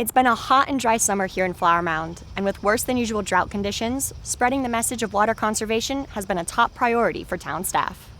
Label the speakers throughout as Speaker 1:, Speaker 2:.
Speaker 1: It's been a hot and dry summer here in Flower Mound, and with worse than usual drought conditions, spreading the message of water conservation has been a top priority for town staff.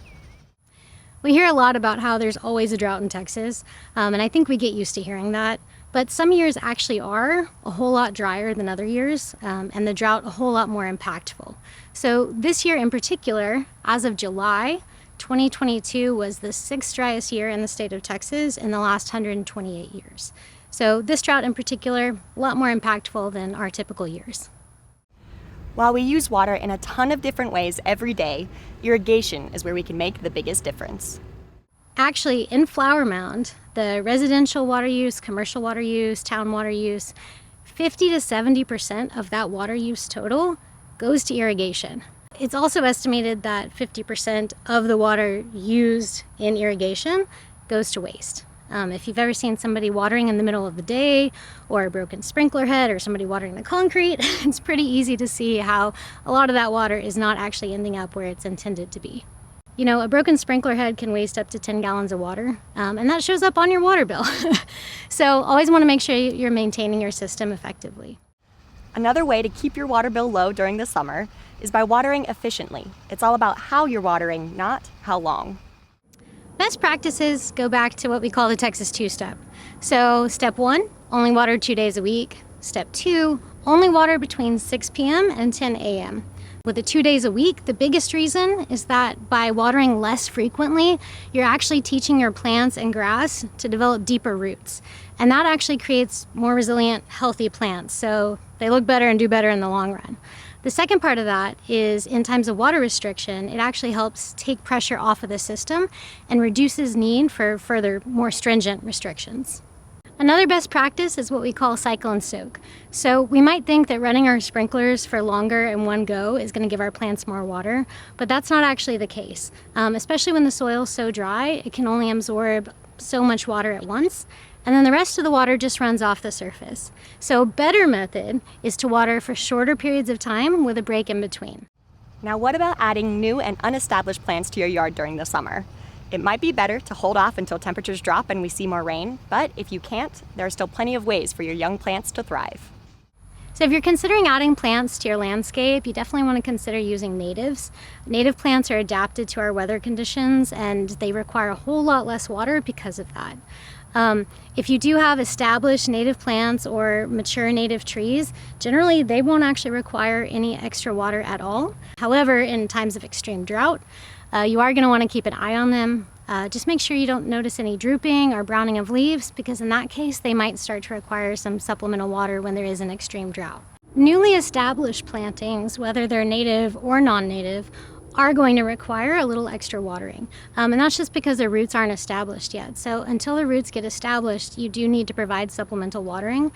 Speaker 2: We hear a lot about how there's always a drought in Texas, and I think we get used to hearing that. But some years actually are a whole lot drier than other years, and the drought a whole lot more impactful. So this year in particular, as of July, 2022 was the 6th driest year in the state of Texas in the last 128 years. So this drought in particular, a lot more impactful than our typical years.
Speaker 1: While we use water in a ton of different ways every day, irrigation is where we can make the biggest difference.
Speaker 2: Actually, in Flower Mound, the residential water use, commercial water use, town water use, 50 to 70% of that water use total goes to irrigation. It's also estimated that 50% of the water used in irrigation goes to waste. If you've ever seen somebody watering in the middle of the day, or a broken sprinkler head, or somebody watering the concrete, it's pretty easy to see how a lot of that water is not actually ending up where it's intended to be. You know, a broken sprinkler head can waste up to 10 gallons of water, and that shows up on your water bill. So always want to make sure you're maintaining your system effectively.
Speaker 1: Another way to keep your water bill low during the summer is by watering efficiently. It's all about how you're watering, not how long.
Speaker 2: Best practices go back to what we call the Texas two-step. So step 1, only water 2 days a week. Step 2, only water between 6 p.m. and 10 a.m. With the 2 days a week, the biggest reason is that by watering less frequently, you're actually teaching your plants and grass to develop deeper roots. And that actually creates more resilient, healthy plants. So they look better and do better in the long run. The second part of that is in times of water restriction, it actually helps take pressure off of the system and reduces need for further, more stringent restrictions. Another best practice is what we call cycle and soak. So we might think that running our sprinklers for longer in one go is going to give our plants more water, but that's not actually the case. Especially when the soil's so dry, it can only absorb so much water at once, and then the rest of the water just runs off the surface. So a better method is to water for shorter periods of time with a break in between.
Speaker 1: Now, what about adding new and unestablished plants to your yard during the summer? It might be better to hold off until temperatures drop and we see more rain, but if you can't, there are still plenty of ways for your young plants to thrive.
Speaker 2: So if you're considering adding plants to your landscape, you definitely want to consider using natives. Native plants are adapted to our weather conditions and they require a whole lot less water because of that. If you do have established native plants or mature native trees, generally they won't actually require any extra water at all. However, in times of extreme drought, you are going to want to keep an eye on them. Just make sure you don't notice any drooping or browning of leaves, because in that case they might start to require some supplemental water when there is an extreme drought. Newly established plantings, whether they're native or non-native, are going to require a little extra watering. And that's just because their roots aren't established yet. So until the roots get established, you do need to provide supplemental watering.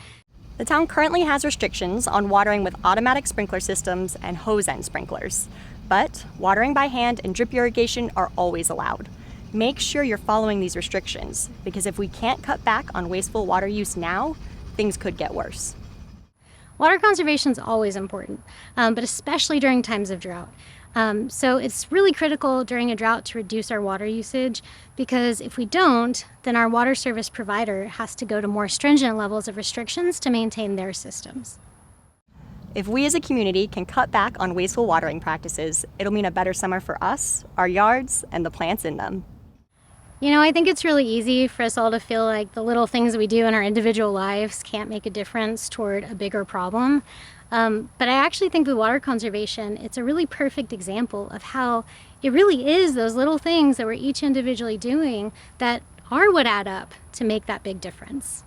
Speaker 1: The town currently has restrictions on watering with automatic sprinkler systems and hose end sprinklers. But watering by hand and drip irrigation are always allowed. Make sure you're following these restrictions, because if we can't cut back on wasteful water use now, things could get worse.
Speaker 2: Water conservation is always important, but especially during times of drought. So it's really critical during a drought to reduce our water usage, because if we don't, then our water service provider has to go to more stringent levels of restrictions to maintain their systems.
Speaker 1: If we as a community can cut back on wasteful watering practices, it'll mean a better summer for us, our yards, and the plants in them.
Speaker 2: You know, I think it's really easy for us all to feel like the little things that we do in our individual lives can't make a difference toward a bigger problem. But I actually think with water conservation, it's a really perfect example of how it really is those little things that we're each individually doing that are what add up to make that big difference.